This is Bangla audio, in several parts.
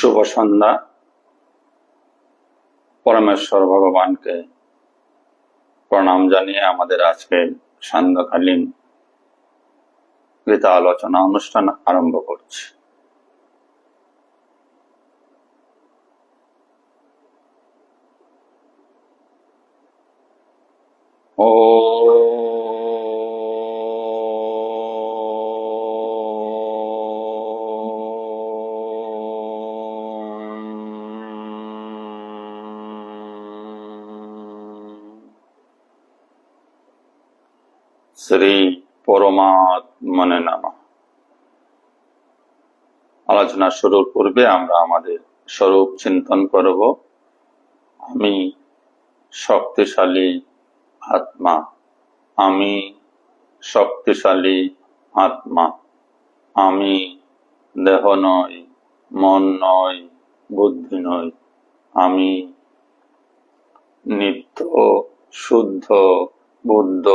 শুভ সন্ধ্যা। পরমেশ্বর ভগবানকে প্রণাম জানিয়ে আমাদের আজকের সান্ধ্যকালীন গীতা আলোচনা অনুষ্ঠান আরম্ভ করছি। শ্রী পরমাত্মনে নমঃ। আলোচনা শুরুর পূর্বে আমরা আমাদের স্বরূপ চিন্তন করব। আমি শক্তিশালী আত্মা, আমি শক্তিশালী আত্মা, আমি দেহ নই, মন নই, বুদ্ধি নই, আমি নিত্য শুদ্ধ বুদ্ধ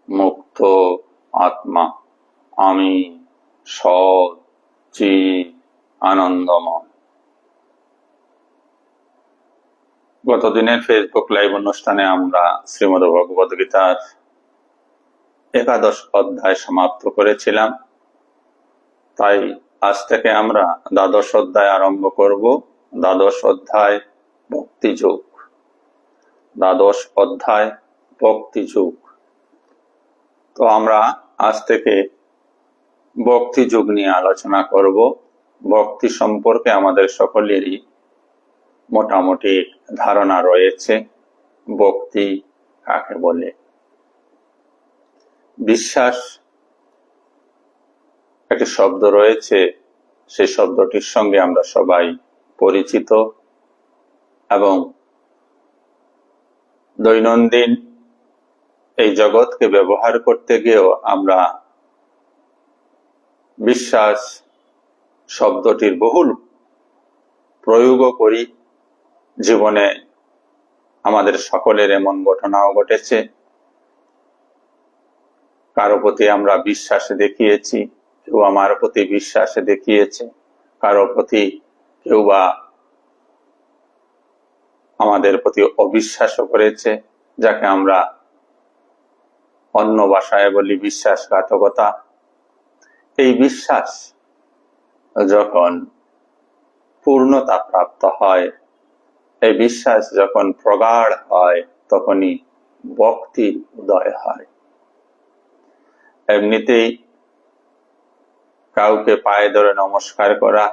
মুক্ত আত্মা, আমি সৎ চিৎ আনন্দময়। গতদিনের ফেসবুক লাইভ অনুষ্ঠানে আমরা শ্রীমদ্ ভগবদ গীতার 11 অধ্যায় সমাপ্ত করেছিলাম। তাই আজ থেকে আমরা 12 অধ্যায় আরম্ভ করব। 12 অধ্যায় ভক্তিযোগ। 12 অধ্যায় ভক্তিযোগ। তো আমরা আজ থেকে ভক্তিযোগ নিয়ে আলোচনা করব। ভক্তি সম্পর্কে আমাদের সকলেরই মোটামুটি ধারণা রয়েছে। ভক্তি কাকে বলে? বিশ্বাস একটি শব্দ রয়েছে, সেই শব্দটির সঙ্গে আমরা সবাই পরিচিত এবং দৈনন্দিন এই জগৎকে ব্যবহার করতে গিয়েও আমরা বিশ্বাস শব্দটির বহুল প্রয়োগও করি। জীবনে আমাদের সকলের এমন ঘটনাও ঘটেছে। কারো প্রতি আমরা বিশ্বাস দেখিয়েছি, কেউ আমার প্রতি বিশ্বাস দেখিয়েছে, কারো প্রতি কেউ বা আমাদের প্রতি অবিশ্বাসও করেছে, যাকে আমরা অন্য ভাষায় বলি বিশ্বাসঘাতকতা। এই বিশ্বাস যখন পূর্ণতা প্রাপ্ত হয়, এই বিশ্বাস যখন প্রগাঢ় হয়, তখনই ভক্তির উদয় হয়। এমনিতেই কাউকে পায়ে ধরে নমস্কার করা,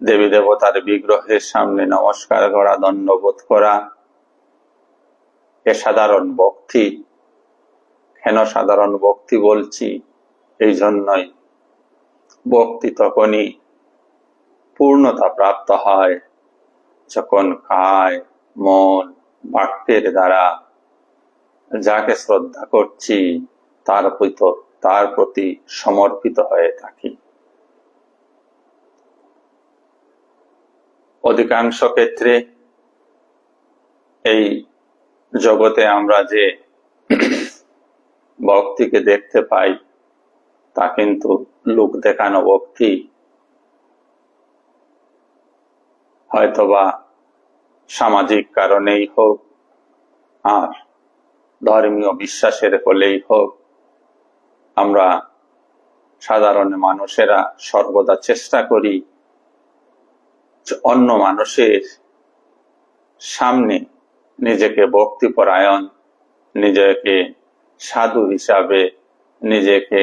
দেবী দেবতার বিগ্রহের সামনে নমস্কার করা, দণ্ডবোধ করা, এ সাধারণ ভক্তি। কেন সাধারণ ভক্তি বলছি? এই জন্যই ভক্তি তখনই পূর্ণতা প্রাপ্ত হয় যখন কায় মন বাক্যের দ্বারা যাকে শ্রদ্ধা করছি তার প্রতি সমর্পিত হয়ে থাকি। অধিকাংশ ক্ষেত্রে এই জগতে আমরা যে ভক্তিকে দেখতে পাই তা কিন্তু লোক দেখানো ভক্তি। হয়তোবা সামাজিক কারণেই হোক আর ধর্মীয় বিশ্বাসের ফলেই হোক, আমরা সাধারণ মানুষেরা সর্বদা চেষ্টা করি অন্য মানুষের সামনে নিজেকে ভক্তিপরায়ণ, নিজেকে সাধু হিসাবে, নিজেকে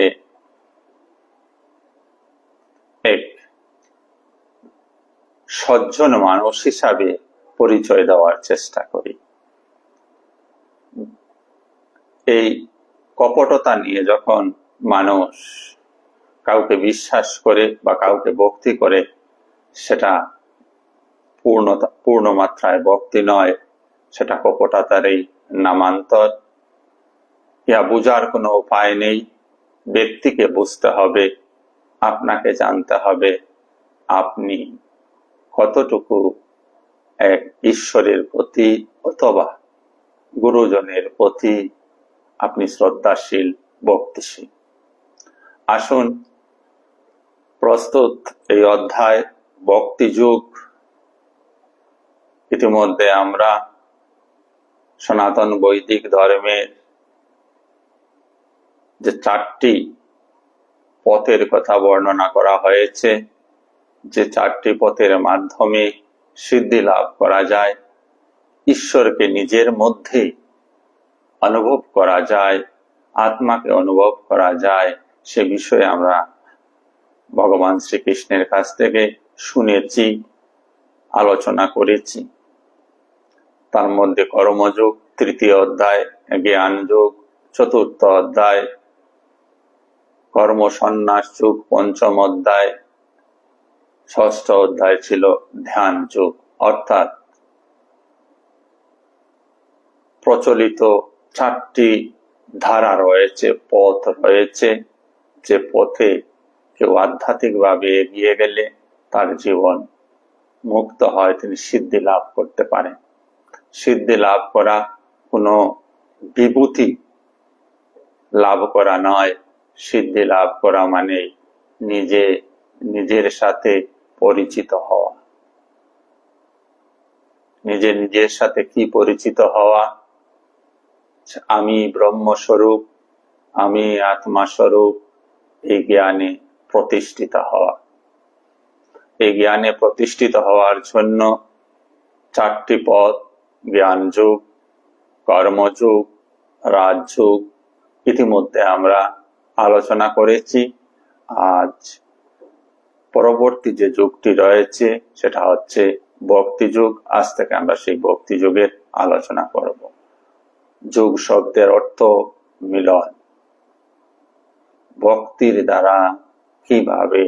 এক সজ্জন মানুষ হিসাবে পরিচয় দেওয়ার চেষ্টা করি। এই কপটতা নিয়ে যখন মানুষ কাউকে বিশ্বাস করে বা কাউকে ভক্তি করে, সেটা পূর্ণ মাত্রায় ভক্তি নয়, সেটা কপটতারই নামান্তর। ইহা বুঝার কোনো উপায় নেই। ব্যক্তিকে বুঝতে হবে, আপনাকে জানতে হবে আপনি কতটুকু এক ঈশ্বরের প্রতি অথবা গুরুজনের প্রতি আপনি শ্রদ্ধাশীল, ভক্তিশীল। আসুন প্রস্তুত এই অধ্যায় ভক্তি যুগ। ইতিমধ্যে আমরা সনাতন বৈদিক ধর্মের যে 4টি পথের কথা বর্ণনা করা হয়েছে, যে 4টি পথের মাধ্যমে সিদ্ধি লাভ করা যায়, ঈশ্বরকে নিজের মধ্যে অনুভব করা যায়, আত্মাকে অনুভব করা যায়, সে বিষয়ে আমরা ভগবান শ্রীকৃষ্ণের কাছ থেকে শুনেছি, আলোচনা করেছি। তার মধ্যে কর্মযোগ 3য় অধ্যায়, জ্ঞান যোগ 4র্থ অধ্যায়, কর্ম সন্ন্যাস যুগ 5ম অধ্যায়, 6ষ্ঠ অধ্যায় ছিল ধ্যান যুগ। অর্থাৎ প্রচলিত 4টি ধারা রয়েছে, পথ রয়েছে, যে পথে কেউ আধ্যাত্মিকভাবে এগিয়ে গেলে তার জীবন মুক্ত হয়, তিনি সিদ্ধি লাভ করতে পারেন। সিদ্ধি লাভ করা কোনো বিভূতি লাভ করা নয়। সিদ্ধি লাভ করা মানে নিজের সাথে পরিচিত হওয়া। নিজের সাথে কি পরিচিত হওয়া? আমি ব্রহ্মস্বরূপ, আমি আত্মা স্বরূপ, এই জ্ঞানে প্রতিষ্ঠিত হওয়া। এই জ্ঞানে প্রতিষ্ঠিত হওয়ার জন্য 4টি পথ, জ্ঞান যুগ, কর্মযুগ, রাজযোগ, ইতিমধ্যে আমরা আলোচনা করেছি। আজ পরবর্তী যে যুগটি রয়েছে সেটা হচ্ছে ভক্তি যুগ। আজ থেকে আমরা সেই ভক্তি যুগের আলোচনা করব। যুগ শব্দের অর্থ মিলন। ভক্তির দ্বারা কিভাবে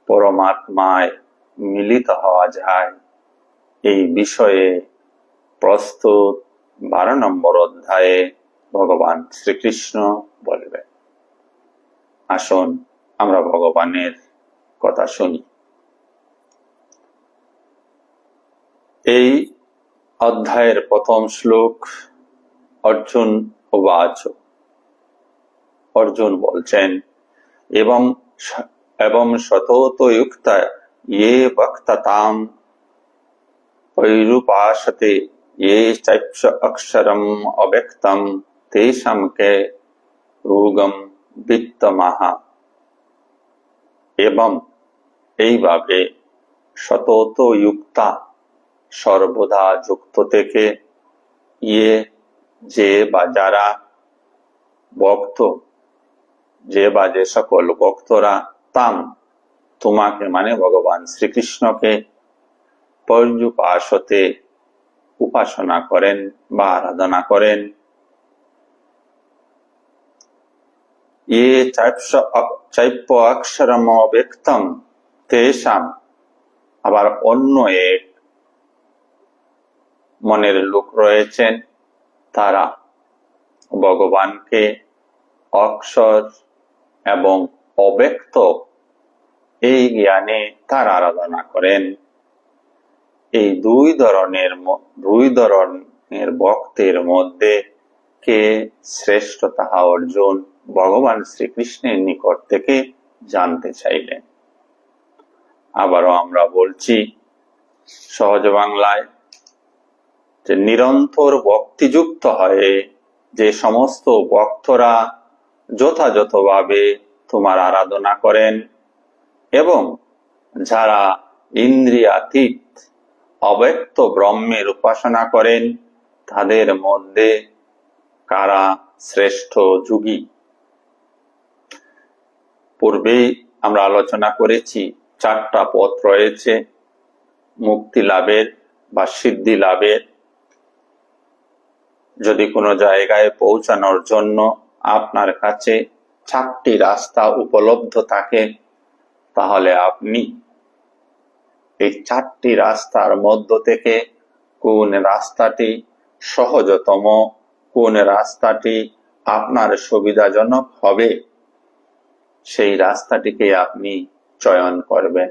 পরমাত্মায় মিলিত হওয়া যায়, এই বিষয়ে প্রস্তুত 12 নম্বর অধ্যায়ে ভগবান শ্রীকৃষ্ণ বলবেন। আসুন আমরা ভগবানের কথা শুনি। এই অধ্যায়ের প্রথম শ্লোক, অর্জুন উবাচ। অর্জুন বলছেন, এবং সততো যুক্ত ये ভক্ততাম পৈরুপাসতে ये চৈৎস অক্ষরম অব্যক্তম তেষাং কে রোগম বিত্তমাহা। এবং এইভাবে সতত যুক্তা, সর্বদা যুক্ত থেকে, ইয়ে যে বা যারা, ভক্ত যে বা যে সকল ভক্তরা, তাম তোমাকে মানে ভগবান শ্রীকৃষ্ণকে, পর্যুপাসতে উপাসনা করেন বা আরাধনা করেন, ইয়ে চৈপ্য অক্ষরম অব্যক্তম তেষাং, আবার অন্য এক মনের লোক রয়েছেন, তারা ভগবানকে অক্ষর এবং অব্যক্ত এই জ্ঞানে তার আরাধনা করেন। এই দুই ধরনের ভক্তের মধ্যে কে শ্রেষ্ঠ তাহা অর্জুন ভগবান শ্রীকৃষ্ণের নিকট থেকে জানতে চাইলেন। আবারও আমরা বলছি সহজ বাংলায়, যে নিরন্তর ভক্তিযুক্ত হয়ে যে সমস্ত ভক্তরা যথাযথভাবে তোমার আরাধনা করেন, এবং যারা ইন্দ্রিয়াতীত অব্যক্ত ব্রহ্মের উপাসনা করেন, তাদের মধ্যে কারা শ্রেষ্ঠ যোগী? পূর্বেই আমরা আলোচনা করেছি 4টা পথ রয়েছে মুক্তি লাভের বা সিদ্ধি লাভের। যদি কোনো জায়গায় পৌঁছানোর জন্য আপনার কাছে 4টি রাস্তা উপলব্ধ থাকে, তাহলে আপনি এই 4টি রাস্তার মধ্য থেকে কোন রাস্তাটি সহজতম, কোন রাস্তাটি আপনার সুবিধাজনক হবে, সেই রাস্তাটিকে আপনি চয়ন করবেন।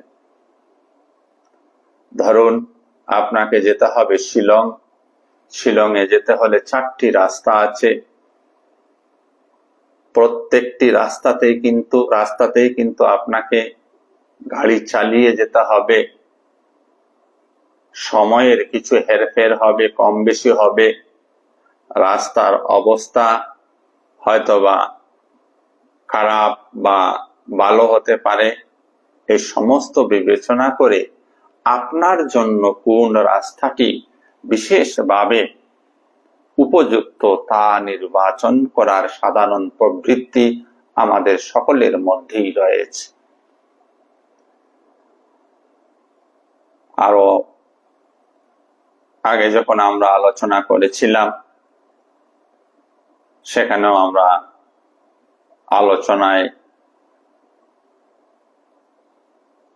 ধরুন আপনাকে যেতে হবে শিলং। শিলংয়ে যেতে হলে 4টি রাস্তা আছে। প্রত্যেকটি রাস্তাতেই কিন্তু আপনাকে গাড়ি চালিয়ে যেতে হবে। সময়ের কিছু হেরফের হবে, কম বেশি হবে, রাস্তার অবস্থা হয়তোবা খারাপ বা ভালো হতে পারে। এই সমস্ত বিবেচনা করে আপনার জন্য কোন রাস্তাটি বিশেষভাবে উপযুক্ত তা নির্বাচন করার সাধারণ প্রবৃত্তি আমাদের সকলের মধ্যেই রয়েছে। আরো আগে যখন আমরা আলোচনা করেছিলাম, সেখানেও আমরা আলোচনায়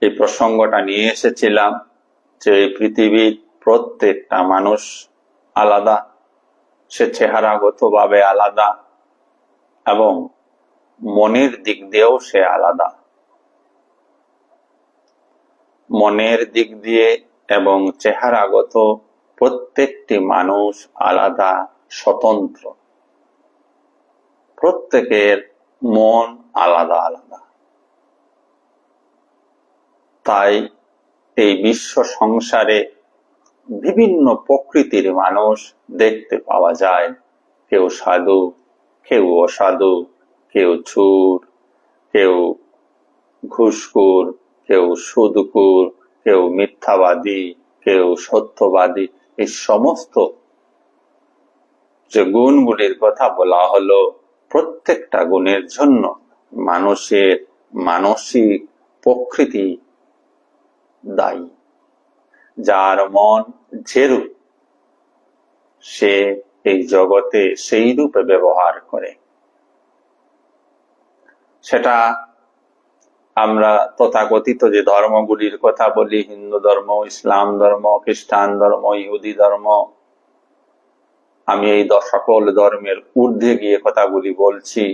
এই প্রসঙ্গটা নিয়ে এসেছিলাম যে পৃথিবীর প্রত্যেকটা মানুষ আলাদা, সে চেহারাগতভাবে আলাদা এবং মনের দিক দিয়েও সে আলাদা। মনের দিক দিয়ে এবং চেহারাগত প্রত্যেকটি মানুষ আলাদা, স্বতন্ত্র। প্রত্যেকের মন আলাদা আলাদা। তাই এই বিশ্ব সংসারে বিভিন্ন প্রকৃতির মানুষ দেখতে পাওয়া যায়। কেউ সাধু, কেউ অসাধু, কেউ চোর, কেউ ঘুষখোর, কেউ সুদখোর, কেউ মিথ্যাবাদী, কেউ সত্যবাদী। এই সমস্ত যে গুণগুলির কথা বলা হলো, প্রত্যেকটা গুণের জন্য মানুষের মানসিক প্রকৃতি দায়ী। যার মন যেরূপ, সে এই জগতে সেই রূপে ব্যবহার করে। সেটা আমরা তথাকথিত যে ধর্মগুলির কথা বলি, হিন্দু ধর্ম, ইসলাম ধর্ম, খ্রিস্টান ধর্ম, ইহুদি ধর্ম, আমি এই সকল ধর্মের ঊর্ধ্বে গিয়ে কথাগুলি বলছি।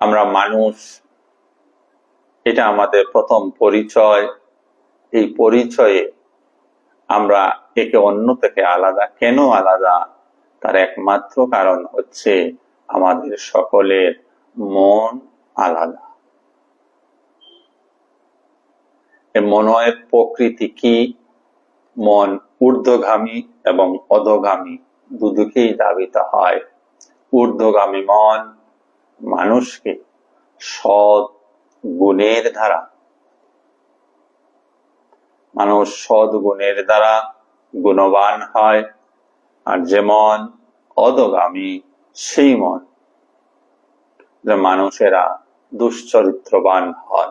আমরা মানুষ, এটা আমাদের প্রথম পরিচয়। এই পরিচয়ে আমরা একে অন্য থেকে আলাদা। কেন আলাদা? তার একমাত্র কারণ হচ্ছে আমাদের সকলের মন আলাদা। মনের প্রকৃতি কি? মন ঊর্ধ্বগামী এবং অধোগামী দুদিকেই ধাবিত হয়। ঊর্ধ্বগামী মন মানুষকে সৎ গুণের দ্বারা, মানুষ সৎ গুণের দ্বারা গুণবান হয়। আর যে মন অধোগামী, সেই মন যে মানুষেরা দুশ্চরিত্রবান হন।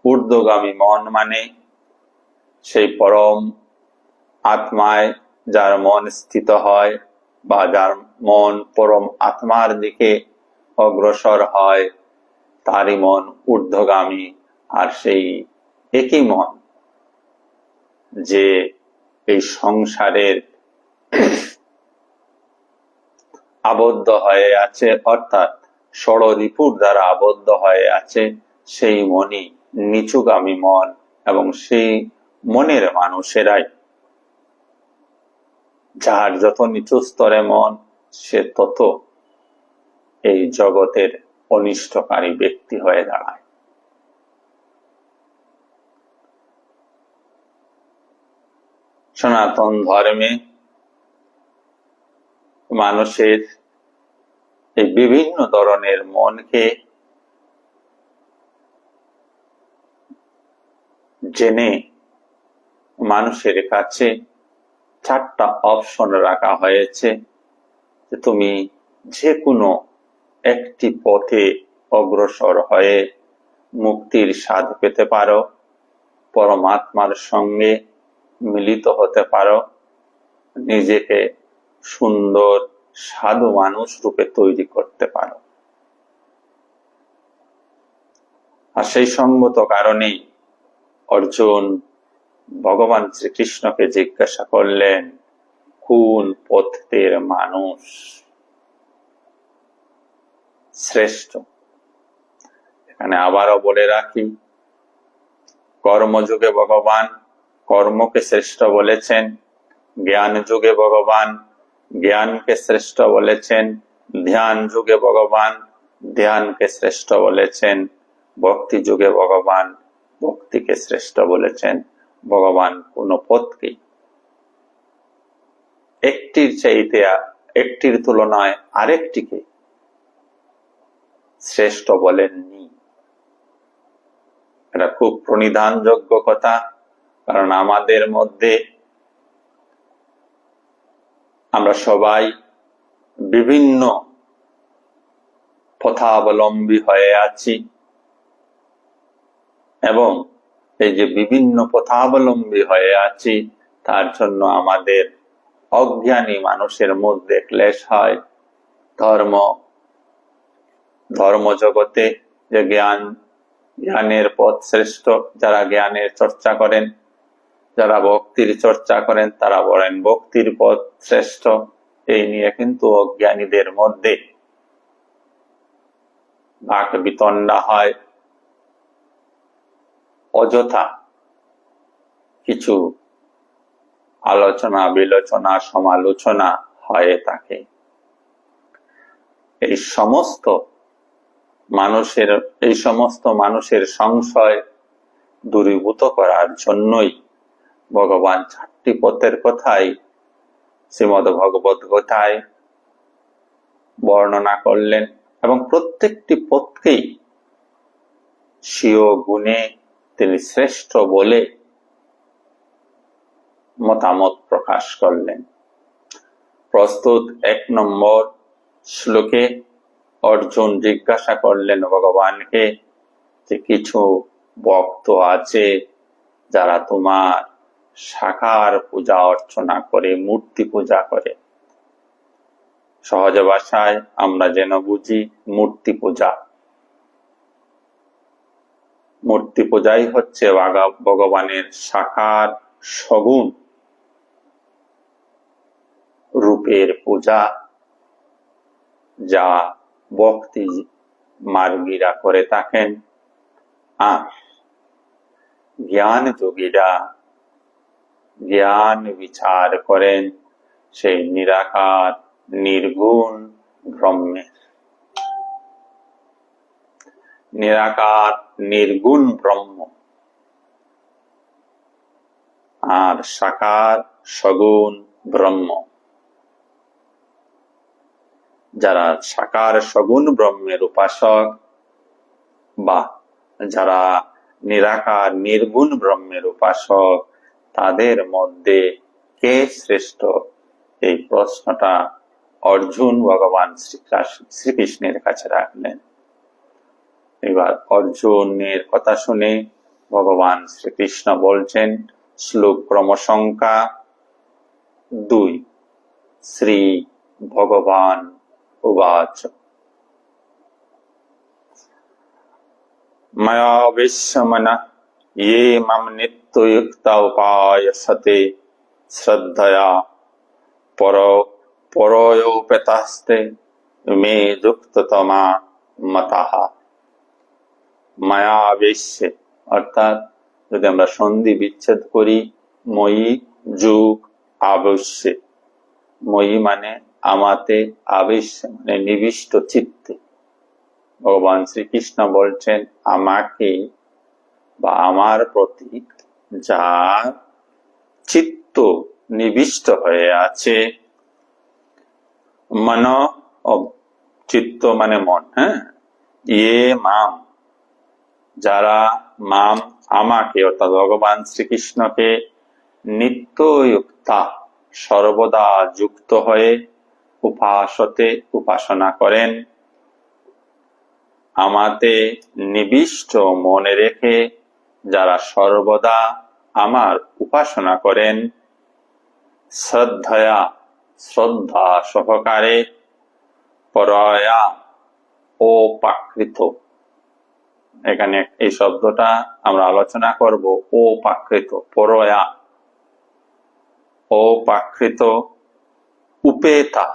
ঊর্ধ্বগামী মন মানে সেই পরম আত্মায় যার মন স্থিত হয়, বা যার মন পরম আত্মার দিকে অগ্রসর হয়, তারই মন ঊর্ধ্বগামী। আর সেই একই মন যে এই সংসারের আবদ্ধ হয়ে আছে, অর্থাৎ ষড়রিপুর দ্বারা আবদ্ধ হয়ে আছে, সেই মনই নিচুগামী মন। এবং সেই মনের মানুষেরাই, যার যত নিচু স্তরে মন, সে তত এই জগতের অনিষ্টকারী ব্যক্তি হয়ে দাঁড়ায়। সনাতন ধর্মে মানুষের এই বিভিন্ন ধরনের মনকে জেনে মানুষের কাছে 4টা অপশন রাখা হয়েছে যে তুমি যে কোনো একটি পথে অগ্রসর হয়ে মুক্তির স্বাদ পেতে পারো, পরমাত্মার সঙ্গে মিলিত হতে পারো, নিজেকে সুন্দর সাধু মানুষ রূপে তৈরি করতে পারো। আর সেই সঙ্গত কারণেই অর্জুন ভগবান শ্রীকৃষ্ণকে জিজ্ঞাসা করলেন, কোন পথের মানুষ শ্রেষ্ঠ? এখানে আবারও বলে রাখি, কর্মযুগে ভগবান কর্মকে শ্রেষ্ঠ বলেছেন, জ্ঞান যুগে ভগবান জ্ঞানকে শ্রেষ্ঠ বলেছেন, ধ্যান যুগে ভগবান ধ্যানকে শ্রেষ্ঠ বলেছেন, ভক্তি যুগে ভগবান ভক্তিকে শ্রেষ্ঠ বলেছেন। ভগবান কোন পথকে একটির চাইতে একটির তুলনায় আরেকটিকে শ্রেষ্ঠ বলেননি। এটা খুব প্রণিধানযোগ্য কথা, কারণ আমাদের মধ্যে আমরা সবাই বিভিন্ন পথাবলম্বী হয়ে আছি, এবং এই যে বিভিন্ন পথাবলম্বী হয়ে আছি তার জন্য আমাদের অজ্ঞানী মানুষের মধ্যে ক্লেশ হয়। ধর্ম জগতে যে জ্ঞানের পথ শ্রেষ্ঠ, যারা জ্ঞানের চর্চা করেন, যারা ভক্তির চর্চা করেন তারা বলেন ভক্তির পথ শ্রেষ্ঠ। এই নিয়ে কিন্তু অজ্ঞানীদের মধ্যে বাক বিতণ্ডা হয়, অযথা কিছু আলোচনা বিলোচনা সমালোচনা হয়ে থাকে। এই সমস্ত মানুষের সংশয় দূরীভূত করার জন্যই ভগবান 4টি পথের কথাই শ্রীমদ্ ভগবত গীতায় বর্ণনা করলেন, এবং প্রত্যেকটি পথকেই স্বীয় গুণে তিনি শ্রেষ্ঠ বলে মতামত প্রকাশ করলেন। প্রস্তুত 1 নম্বর শ্লোকে অর্জুন জিজ্ঞাসা করলেন ভগবানকে যে কিছু ভক্ত আছে যারা তোমার সাকার পূজা অর্চনা করে, মূর্তি পূজা করে। সহজ ভাষায় আমরা যেন বুঝি মূর্তি পূজা। মূর্তি পূজাই হচ্ছে ভগবানের সাকার সগুণ রূপের পূজা, যা ভক্তি মার্গীরা করে থাকেন। আর জ্ঞান যোগীরা জ্ঞান বিচার করেন সেই নিরাকার নির্গুণ ব্রহ্মের। নিরাকার নির্গুণ ব্রহ্ম আর সাকার সগুণ ব্রহ্ম। যারা সাকার সগুণ ব্রহ্মের উপাসক বা যারা নিরাকার নির্গুণ ব্রহ্মের উপাসক, তাদের মধ্যে কে শ্রেষ্ঠ, এই প্রশ্নটা অর্জুন ভগবান শ্রীকৃষ্ণের কাছে রাখলেন। এবার অর্জুনের কথা শুনে ভগবান শ্রীকৃষ্ণ বলছেন, শ্লোক ক্রমসংখ্যা 2। শ্রী ভগবান উবাচ ময়া বিশ্বমনঃ ये मम नित्ययुक्ता उपासते श्रद्धया পরয়োপেতাস্তে মে যুক্ততমা মতঃ। মায়া আবেশ্যে, অর্থাৎ যদি আমরা সন্ধি বিচ্ছেদ করি, ময়ি যুগ আবশ্যে। ময়ি মানে আমাতে, আবেশ্য মানে নিবিষ্ট চিত্তে। ভগবান শ্রীকৃষ্ণ বলছেন আমাকে বা আমার প্রতি যার চিত্ত নিবিষ্ট হয়ে আছে, মন, চিত্ত মানে মন, ইয়ে মাম, যারা মাম আমাকে অর্থাৎ ভগবান শ্রীকৃষ্ণকে নিত্যযুক্তা সর্বদা যুক্ত হয়ে উপাসতে উপাসনা করেন, আমাতে নিবিষ্ট মনে রেখে যারা সর্বদা আমার উপাসনা করেন, শ্রদ্ধয়া শ্রদ্ধা সহকারে, পরয়া অপাকৃত, এখানে এই শব্দটা আমরা আলোচনা করব, অপাকৃত, পরয়া অপাকৃত, উপেতা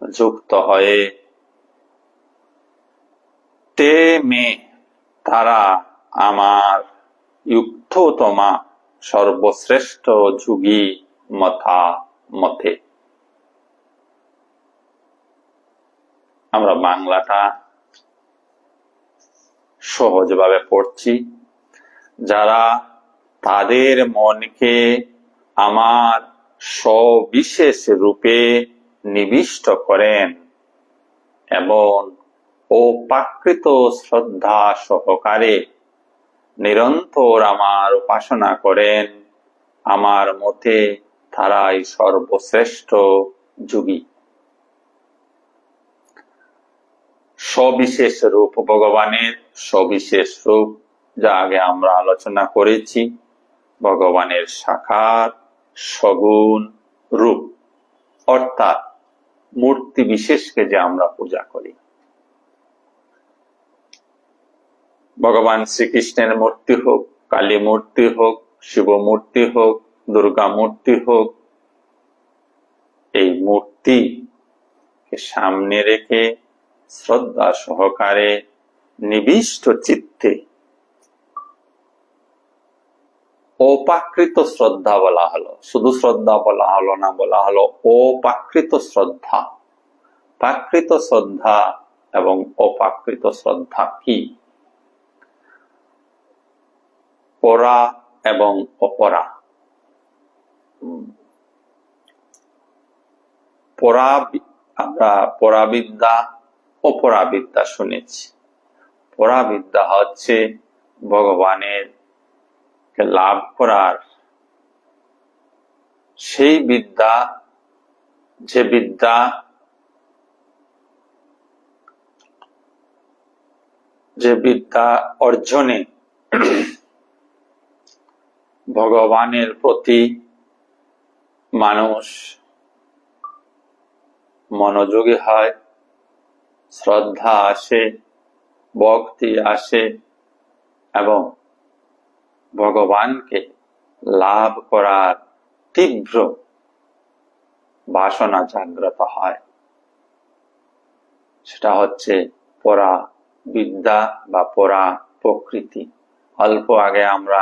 যুক্ত হয়ে, তে মে তারা আমার যুক্ততমা সর্বশ্রেষ্ঠ যুগী মথা মতে। আমরা বাংলাটা সহজভাবে পড়ছি। যারা তাদের মনকে আমার সবিশেষ রূপে নিবিষ্ট করেন এবং অপ্রাকৃত শ্রদ্ধা সহকারে নিরন্তর আমার উপাসনা করেন, আমার মতে তারাই সর্বশ্রেষ্ঠ যোগী। সবিশেষ রূপ, ভগবানের সবিশেষ রূপ, যা আগে আমরা আলোচনা করেছি, ভগবানের সাকার সগুণ রূপ, অর্থাৎ মূর্তি বিশেষকে যে আমরা পূজা করি। ভগবান শ্রীকৃষ্ণের মূর্তি হোক, কালী মূর্তি হোক, শিব মূর্তি হোক, দুর্গা মূর্তি হোক, এই মূর্তিকে সামনে রেখে শ্রদ্ধা সহকারে নিবিষ্ট চিত্তে, অপ্রাকৃত শ্রদ্ধা বলা হলো, শুধু শ্রদ্ধা বলা হলো না, বলা হলো অপ্রাকৃত শ্রদ্ধা। প্রাকৃত শ্রদ্ধা এবং অপ্রাকৃত শ্রদ্ধা কি? পরা এবং অপরা। আমরা পরাবিদ্যা, অপরাবিদ্যা শুনেছি। পরাবিদ্যা হচ্ছে ভগবানের লাভ করার সেই বিদ্যা, যে বিদ্যা অর্জনে ভগবানের প্রতি মানুষ মনোযোগী হয়, শ্রদ্ধা আসে, ভক্তি আসে এবং ভগবানকে লাভ করার তীব্র বাসনা জাগ্রত হয়। সেটা হচ্ছে পরা বিদ্যা বা পরা প্রকৃতি। অল্প আগে আমরা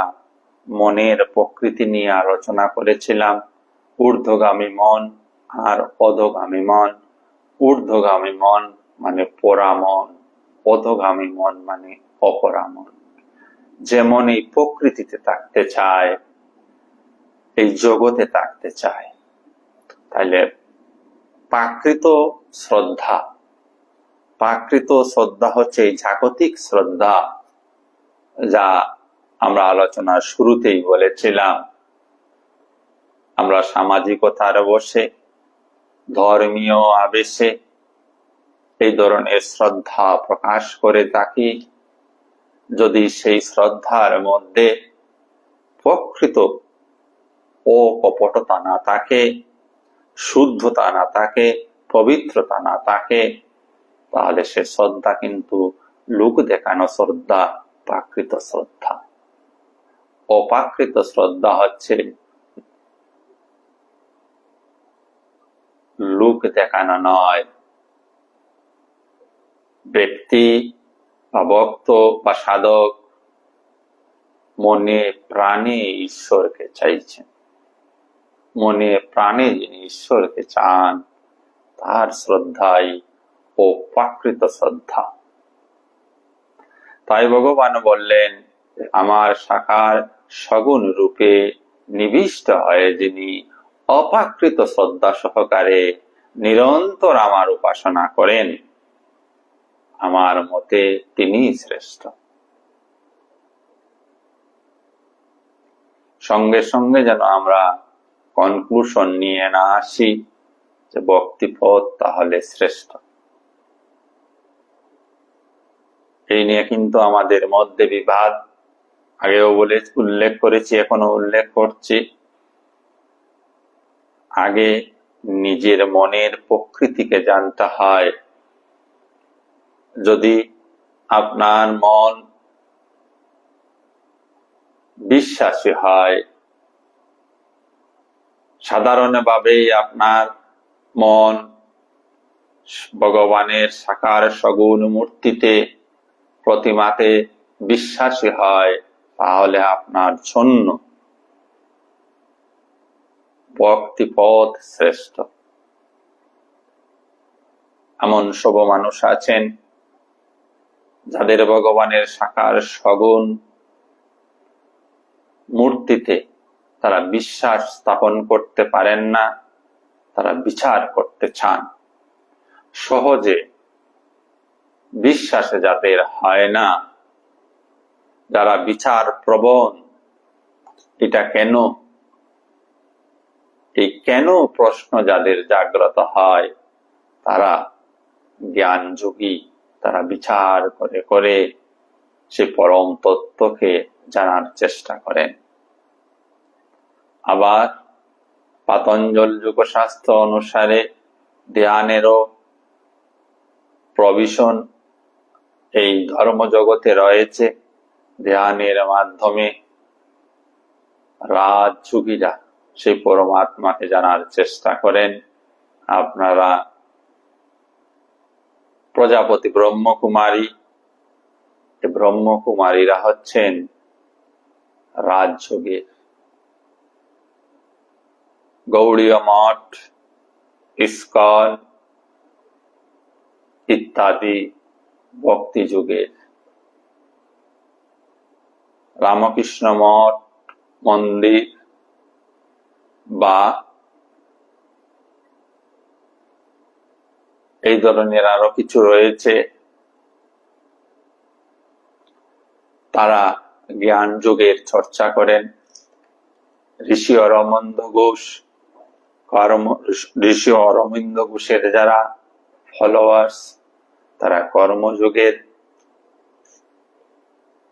মনের প্রকৃতি নিয়ে আলোচনা করেছিলাম, ঊর্ধ্বগামী মন আর অধোগামী মন। ঊর্ধ্বগামী মন মানে পরা মন, অধোগামী মন মানে অপরা মন। যেমন এই প্রকৃতিতে থাকতে চায়, এই জগতে থাকতে চায়, তাহলে প্রাকৃত শ্রদ্ধা হচ্ছে এই জাগতিক শ্রদ্ধা, যা আমরা আলোচনার শুরুতেই বলেছিলাম। আমরা সামাজিকতার বসে, ধর্মীয় আবেশে এই ধরনের শ্রদ্ধা প্রকাশ করে থাকি। যদি সেই শ্রদ্ধার মধ্যে প্রকৃত অকপটতা না থাকে, শুদ্ধতা না থাকে, পবিত্রতা না থাকে, তাহলে সে শ্রদ্ধা কিন্তু লোক দেখানো শ্রদ্ধা, প্রাকৃত শ্রদ্ধা। অপ্রাকৃত শ্রদ্ধা হচ্ছে লোক দেখানো নয়, ব্যক্তি বা ভক্ত বা সাধক মনে প্রাণে ঈশ্বরকে চাইছেন, মনে প্রাণে যিনি ঈশ্বরকে চান, তার শ্রদ্ধাই অপ্রাকৃত শ্রদ্ধা। তাই ভগবান বললেন, আমার সাকার সগুণ রূপে নিবিষ্ট হয়ে যিনি অপ্রাকৃত শ্রদ্ধা সহকারে নিরন্তর আমার উপাসনা করেন, আমার মতে তিনি শ্রেষ্ঠ। সঙ্গে সঙ্গে যেন আমরা কনক্লুশন নিয়ে না আসি যে ভক্তিপথ তাহলে শ্রেষ্ঠ। এই নিয়ে কিন্তু আমাদের মধ্যে বিবাদ, আগেও উল্লেখ করেছি, এখনো উল্লেখ করছি। আগে নিজের মনের প্রকৃতিকে জানতে হয়। যদি আপনার মন বিশ্বাসী হয়, সাধারণভাবেই আপনার মন ভগবানের সাকার সগুণ মূর্তিতে, প্রতিমাতে বিশ্বাসী হয়, তাহলে আপনার জন্য ভক্তিপথ শ্রেষ্ঠ। এমন সব মানুষ আছেন যাদের ভগবানের সাকার সগুণ মূর্তিতে তারা বিশ্বাস স্থাপন করতে পারেন না, তারা বিচার করতে চান। সহজে বিশ্বাসে যাদের হয় না, যারা বিচার প্রবণ, এটা কেন, এই কেন প্রশ্ন যাদের জাগ্রত হয়, তারা জ্ঞান যোগী, তারা বিচার করে করে সে পরম তত্ত্বকে জানার চেষ্টা করেন। আবার পাতঞ্জল যোগশাস্ত্র অনুসারে ধ্যানেরও প্রভিশন এই ধর্মজগতে রয়েছে। ধ্যানের মাধ্যমে রাজযোগীরা সেই পরমাত্মাকে জানার চেষ্টা করেন। আপনারা প্রজাপতি ব্রহ্মকুমারী, ব্রহ্মকুমারীরা হচ্ছেন রাজযোগীর। গৌড়ীয় মঠ, ইস্কন ইত্যাদি ভক্তি যুগের। রামকৃষ্ণ মঠ মন্দির বা এই ধরনের আরো কিছু রয়েছে, তারা জ্ঞান যোগের চর্চা করেন। ঋষি অরবিন্দ ঘোষ, ঋষি অরবিন্দ ঘোষের যারা ফলোয়ার্স, তারা কর্মযোগের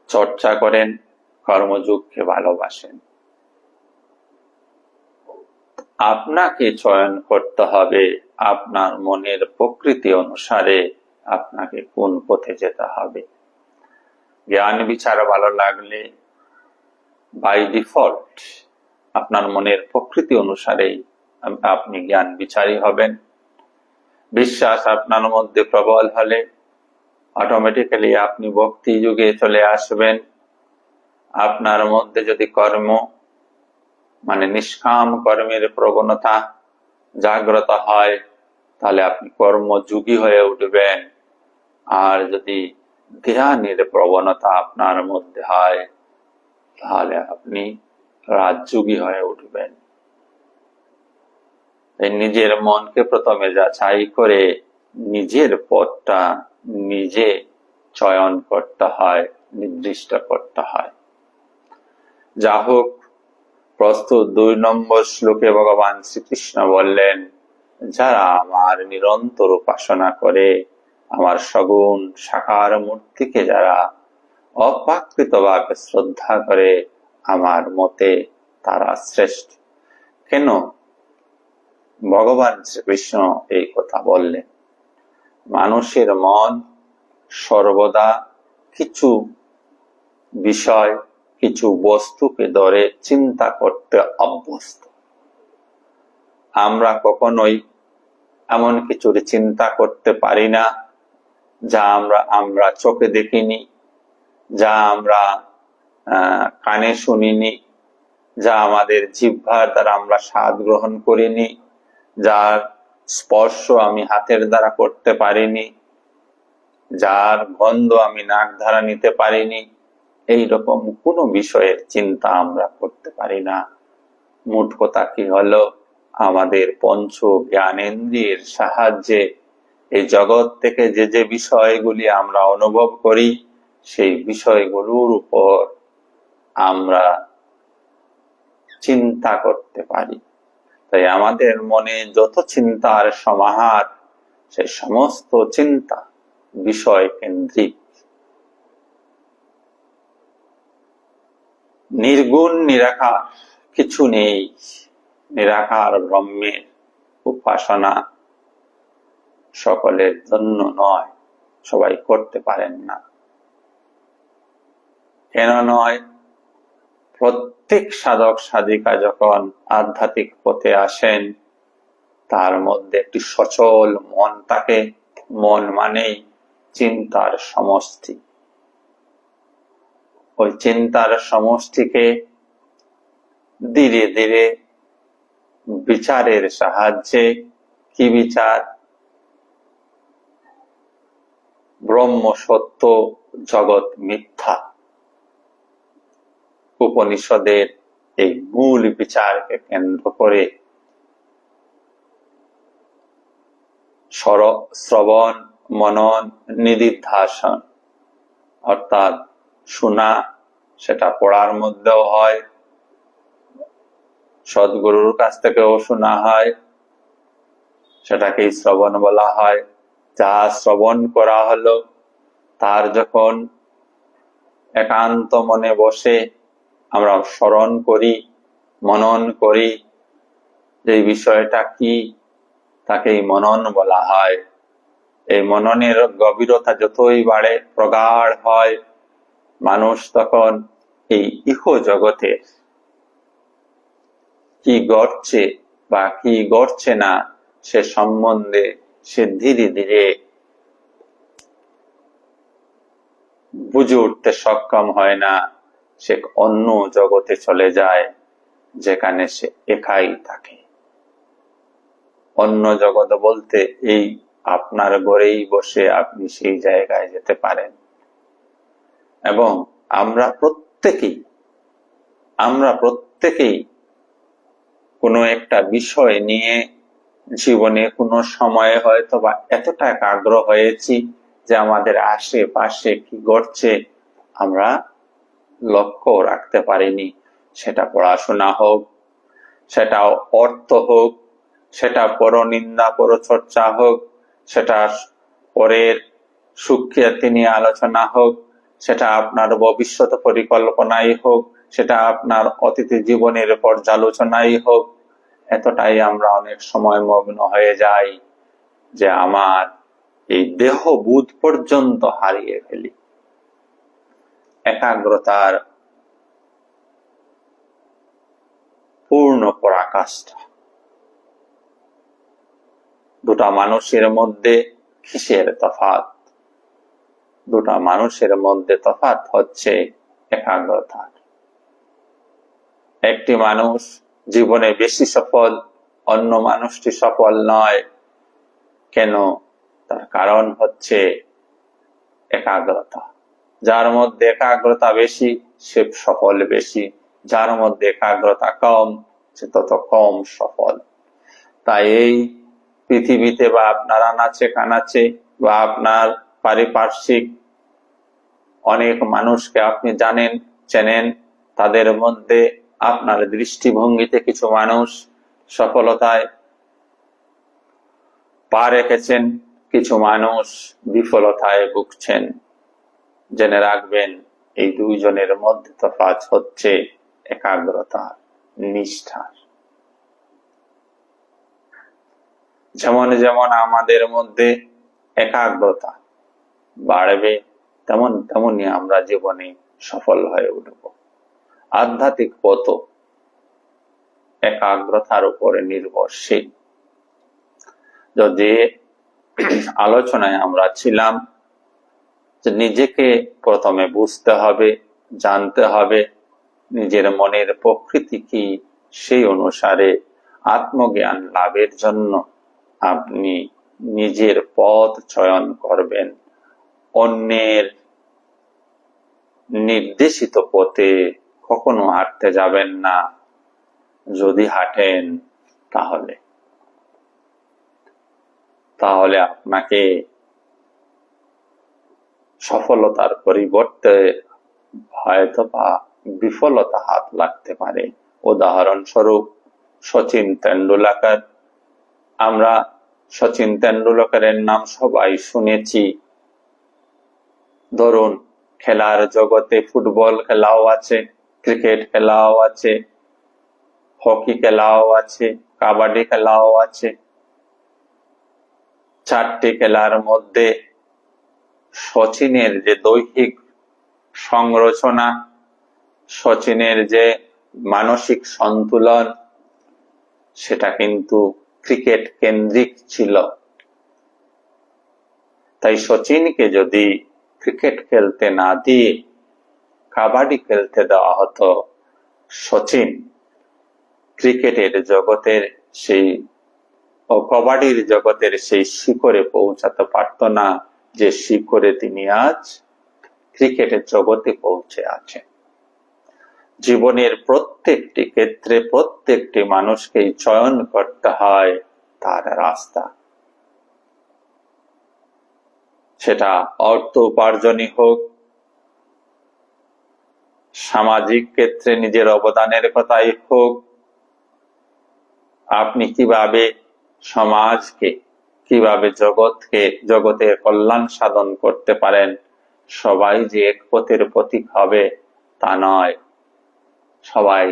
চর্চা করেন, কর্মযোগকে ভালোবাসেন। আপনাকে চয়ন করতে হবে আপনার মনের প্রকৃতি অনুসারে আপনাকে কোন পথে যেতে হবে। জ্ঞান বিচার ভালো লাগলে বাই ডিফল্ট আপনার মনের প্রকৃতি অনুসারেই আপনি জ্ঞান বিচারী হবেন। বিশ্বাস আপনার মধ্যে প্রবল হলে অটোমেটিক্যালি আপনি ভক্তি যুগে চলে আসবেন। আপনার মধ্যে যদি কর্ম মানে নিষ্কাম কর্মের প্রবণতা জাগ্রত হয়, তাহলে আপনি কর্মযোগী হয়ে উঠবেন। আর যদি ধ্যানের প্রবণতা আপনার মধ্যে হয়, তাহলে আপনি রাজযোগী হয়ে উঠবেন। নিজের মনকে প্রথমে যাচাই করে নিজের পথটা নিজে চয়ন করতে হয়, নির্দিষ্ট করতে হয়। যা হোক, প্রস্তুত 2 নম্বর শ্লোকে ভগবান শ্রীকৃষ্ণ বললেন, যারা আমার নিরন্তর উপাসনা করে, আমার সগুণ সাকার মূর্তিকে যারা অপ্রাকৃতভাবে শ্রদ্ধা করে, আমার মতে তারা শ্রেষ্ঠ। কেন ভগবান শ্রীকৃষ্ণ এই কথা বললেন? মানুষের মন সর্বদা কিছু বিষয়, কিছু বস্তুকে ধরে চিন্তা করতে অভ্যস্ত। আমরা কখনোই এমন কিছুর চিন্তা করতে পারি না যা আমরা চোখে দেখিনি, যা আমরা কানে শুনিনি, যা আমাদের জিহ্বার দ্বারা আমরা স্বাদ গ্রহণ করিনি, যার স্পর্শ আমি হাতের দ্বারা করতে পারিনি, যার গন্ধ আমি নাক দ্বারা নিতে পারিনি। এইরকম কোন বিষয়ের চিন্তা আমরা করতে পারি না। মোট কথা কি হলো, আমাদের পঞ্চ জ্ঞানেন্দ্রিয়ের সাহায্যে এই জগৎ থেকে যে যে বিষয়গুলি আমরা অনুভব করি, সেই বিষয়গুলোর উপর আমরা চিন্তা করতে পারি। তাই আমাদের মনে যত চিন্তার সমাহার, সেই সমস্ত চিন্তা বিষয় কেন্দ্রিক। নির্গুণ নিরাকার কিছু নেই, নিরাকার ব্রহ্মের উপাসনা সকলের জন্য নয়, সবাই করতে পারেন না। কেন নয়? প্রত্যেক সাধক সাধিকা যখন আধ্যাত্মিক পথে আসেন, তার মধ্যে একটি সচল মন থাকে। মন মানেই চিন্তার সমষ্টি। ওই চিন্তার সমষ্টিকে ধীরে ধীরে বিচারের সাহায্যে, কি বিচার? ব্রহ্ম সত্য, জগৎ মিথ্যা। উপনিষদের এই মূল বিচারকে কেন্দ্র করে শ্রবণ, মনন, নিদিধ্যাসন, অর্থাৎ শোনা, সেটা পড়ার মধ্যেও হয়, সদ্গুরুর কাছ থেকেও শোনা হয়, সেটাকেই শ্রবণ বলা হয়। যা শ্রবণ করা হলো তার যখন একান্ত মনে বসে আমরা স্মরণ করি, মনন করি, যে বিষয়টা কি, তাকেই মনন বলা হয়। এই মননের গভীরতা যতই বাড়ে, প্রগাঢ় হয়, মানুষ তখন এই ইহ জগতে কি ঘটছে বা কি ঘটছে না সে সম্বন্ধে সে ধীরে ধীরে বুঝে উঠতে সক্ষম হয় না। সে অন্য জগতে চলে যায়, যেখানে সে একাই থাকে। অন্য জগৎ বলতে এই আপনার ঘরেই বসে আপনি সেই জায়গায় যেতে পারেন। এবং আমরা প্রত্যেকেই কোনো একটা বিষয় নিয়ে জীবনে কোনো সময়ে হয়তো বা এতটা একাগ্র হয়েছি যে আমাদের আশেপাশে কি ঘটছে আমরা লক্ষ্য রাখতে পারিনি। সেটা পড়াশোনা হোক, সেটা অর্থ হোক, সেটা পরনিন্দা পরচর্চা হোক, সেটা পরের সুখ্যাতি নিয়ে আলোচনা হোক, সেটা আপনার ভবিষ্যৎ পরিকল্পনাই হোক, সেটা আপনার অতীত জীবনের পর্যালোচনাই হোক, এতটাই আমরা অনেক সময় মগ্ন হয়ে যাই যে আমার এই দেহ বুধ পর্যন্ত হারিয়ে ফেলি। একাগ্রতার পূর্ণ পরাকাষ্ঠা। দুটা মানুষের মধ্যে কিসের তফাৎ? দুটা মানুষের মধ্যে তফাৎ হচ্ছে একাগ্রতার। একটি মানুষ জীবনে বেশি সফল, অন্য মানুষটি সফল নয়। কেন? তার কারণ হচ্ছে একাগ্রতা। যার মধ্যে একাগ্রতা বেশি সে সফল বেশি, যার মধ্যে একাগ্রতা কম সে তত কম সফল। তাই এই পৃথিবীতে বা আপনার আনাচে কানাচে বা আপনার পারিপার্শ্বিক অনেক মানুষকে আপনি জানেন, চেনেন, তাদের মধ্যে আপনার দৃষ্টিভঙ্গিতে কিছু মানুষ সফলতায় পা রেখেছেন, কিছু মানুষ বিফলতায় ভুগছেন। জেনে রাখবেন এই দুইজনের মধ্যে তফাৎ হচ্ছে একাগ্রতা, নিষ্ঠার। যেমন যেমন আমাদের মধ্যে একাগ্রতা বাড়বে তেমনই আমরা জীবনে সফল হয়ে উঠব। আধ্যাত্মিক পথ একাগ্রতার উপরে নির্ভরশীল। যদি আলোচনায় আমরা ছিলাম যে নিজেকে প্রথমে বুঝতে হবে, জানতে হবে নিজের মনের প্রকৃতি কি, সেই অনুসারে আত্মজ্ঞান লাভের জন্য আপনি নিজের পথ চয়ন করবেন। অন্যের নির্দেশিত পথে কখনো হাঁটতে যাবেন না। যদি হাঁটেন তাহলে আপনাকে সফলতার পরিবর্তে হয়তো বা বিফলতা হাত লাগতে পারে। উদাহরণস্বরূপ সচিন তেন্ডুলকর। আমরা সচিন তেন্ডুলকরের নাম সবাই শুনেছি। ধরুন খেলার জগতে ফুটবল খেলাও আছে, ক্রিকেট খেলাও আছে, হকি খেলাও আছে, কাবাডি খেলাও আছে। চারটি খেলার মধ্যে সচিনের যে দৈহিক সংরচনা, সচিনের যে মানসিক সন্তুলন, সেটা কিন্তু ক্রিকেট কেন্দ্রিক ছিল। তাই সচিনকে যদি ক্রিকেট খেলতে না দিয়ে কাবাডি খেলতে দেওয়া হতো, সচিন ক্রিকেটের জগতের সেই ও কাবাডির জগতের সেই শিখরে পৌঁছাতে পারত না, যে শিখরে তিনি আজ ক্রিকেটের জগতে পৌঁছে আছেন। জীবনের প্রত্যেকটি ক্ষেত্রে প্রত্যেকটি মানুষকেই চয়ন করতে হয় তার রাস্তা, সেটা অর্থ উপার্জনই হোক, সামাজিক ক্ষেত্রে নিজের অবদানের কথাই হোক, আপনি কিভাবে সমাজকে, কিভাবে জগতের কল্যাণ সাধন করতে পারেন। সবাই যে এক পথের পথিক হবে তা নয়, সবাই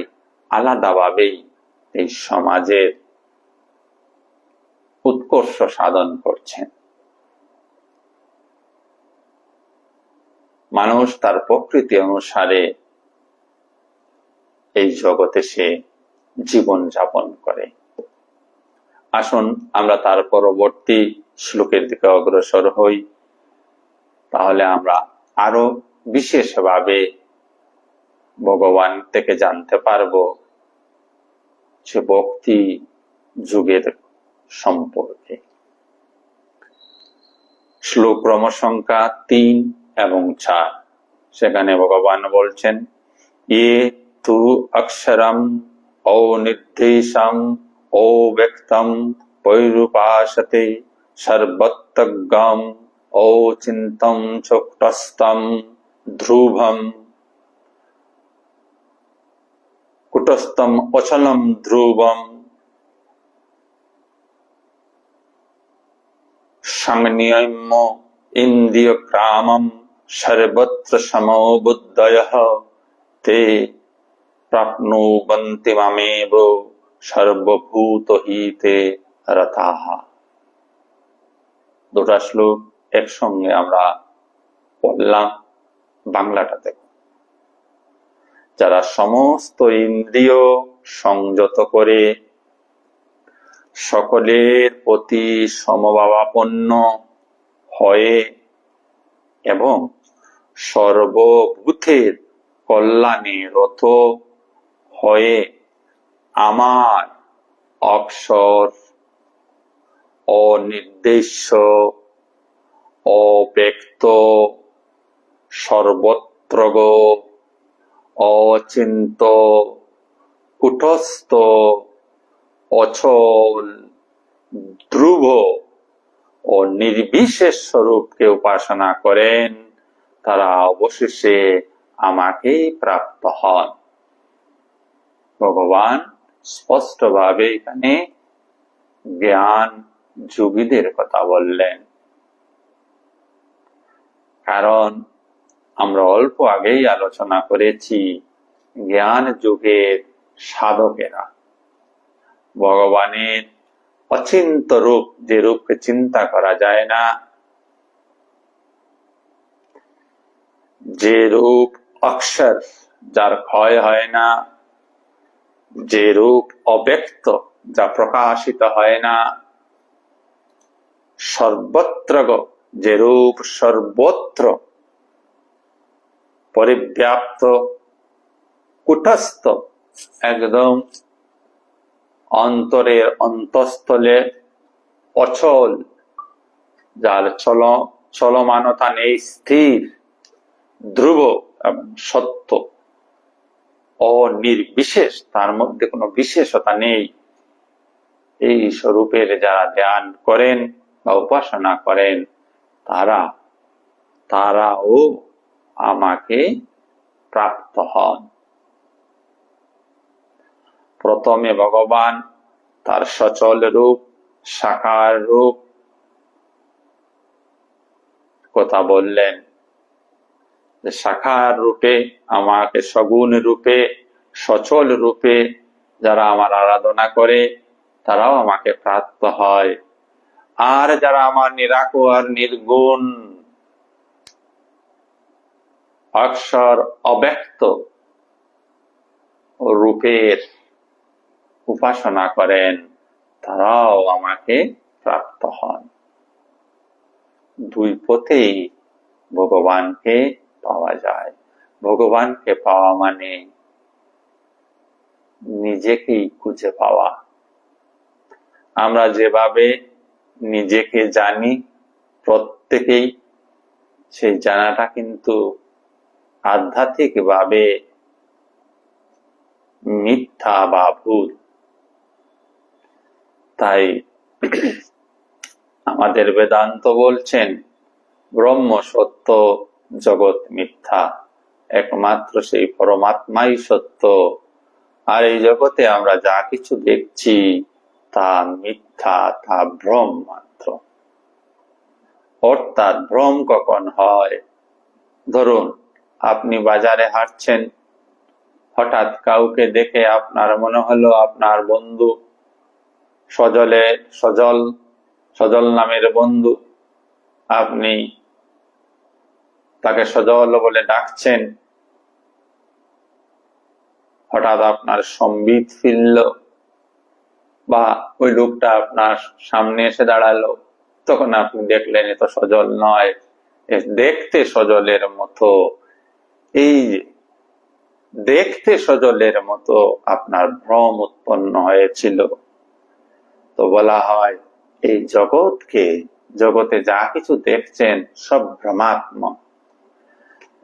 আলাদাভাবেই এই সমাজের উৎকর্ষ সাধন করছেন। মানুষ তার প্রকৃতি অনুসারে এই জগতে সে জীবন যাপন করে। আসুন আমরা তার পরবর্তী শ্লোকের দিকে অগ্রসর হই, তাহলে আমরা আরো বিশেষভাবে ভগবান থেকে জানতে পারবো সে ভক্তি যুগের সম্পর্কে। শ্লোক ক্রম সংখ্যা 3 এবং 4, সেখানে ভগবান বলছেন, ইয়ে তু অক্ষরম অনির্দেশম অব্যক্তম পৈরুপাসতে সর্বত্রজ্ঞম অচিন্তম চোক্তস্তম ধ্রুবম কুটস্থম অচলম ধ্রুবম সংনিয়ম্য ইন্দ্রিয় ক্রামম সর্বত্র সমবুদ্ধয়ঃ তে প্রাপ্নুবন্তি মামেব সর্বভূত হিতে রতাঃ। দুটা শ্লোক একসঙ্গে আমরা পড়লাম, বাংলাটা দেখো। যারা সমস্ত ইন্দ্রিয় সংযত করে সকলের প্রতি সমভাবাপন্ন হয়ে এবং সর্বভূতের কল্যাণে রত হয়ে আমার অক্ষর অনির্দেশ্য অব্যক্ত সর্বত্রগ অচিন্ত কুটস্থ অচল ধ্রুব ও নির্বিশেষ স্বরূপকে উপাসনা করেন, তারা অবশেষে আমাকেই প্রাপ্ত হন। ভগবান স্পষ্টভাবে এখানে জ্ঞান যোগীদের কথা বললেন, কারণ আমরা অল্প আগেই আলোচনা করেছি জ্ঞান যুগের সাধকেরা ভগবানের অচিন্ত রূপ, যে রূপকে চিন্তা করা যায় না, যে রূপ অক্ষর যার ক্ষয় হয় না, যে রূপ অব্যক্ত যা প্রকাশিত হয় না, সর্বত্র যে রূপ সর্বত্র পরিব্যাপ্ত, কুটস্থ একদম অন্তরের অন্তঃস্থলে অচল, যার চলমানতা নেই, স্থির ধ্রুব এবং সত্য অনির্বিশেষ, তার মধ্যে কোনো বিশেষতা নেই, এই স্বরূপের যারা ধ্যান করেন বা উপাসনা করেন তারাও আমাকে প্রাপ্ত হন। প্রথমে ভগবান তার সচল রূপ, সাকার রূপ কথা বললেন, যে সাকার রূপে আমাকে, সগুণ রূপে, সচল রূপে যারা আমার আরাধনা করে তারাও আমাকে প্রাপ্ত হয়। আর যারা আমার নিরাকার নির্গুণ অক্ষর অব্যক্ত রূপের উপাসনা করেন তারাও আমাকে প্রাপ্ত হন। দুই পথেই ভগবানকে পাওয়া যায়। ভগবানকে পাওয়া মানে নিজেকেই খুঁজে পাওয়া। আমরা যেভাবে নিজেকে জানি, প্রত্যেকেই সেই জানাটা কিন্তু আধ্যাত্মিক ভাবে মিথ্যা বা ভুল। তাই আমাদের বেদান্ত বলছেন ব্রহ্ম সত্য, জগৎ মিথ্যা, একমাত্র সেই পরমাত্মাই সত্য। আর এই জগতে আমরা যা কিছু দেখছি তা মিথ্যা, তা ভ্রম মাত্র। অর্থাৎ ভ্রম কখন হয়? ধরুন আপনি বাজারে হাঁটছেন, হঠাৎ কাউকে দেখে আপনার মনে হলো আপনার বন্ধু, সজল নামের বন্ধু, আপনি তাকে সজল বলে ডাকছেন, হঠাৎ আপনার সম্বিত ফিরল বা ওই লোকটা আপনার সামনে এসে দাঁড়ালো, তখন আপনি দেখলেন এ তো সজল নয়, দেখতে সজলের মতো। এই দেখতে সজলের মতো আপনার ভ্রম উৎপন্ন হয়েছিল। তো বলা হয় এই জগতে যা কিছু দেখছেন সব ভ্রমাত্মক,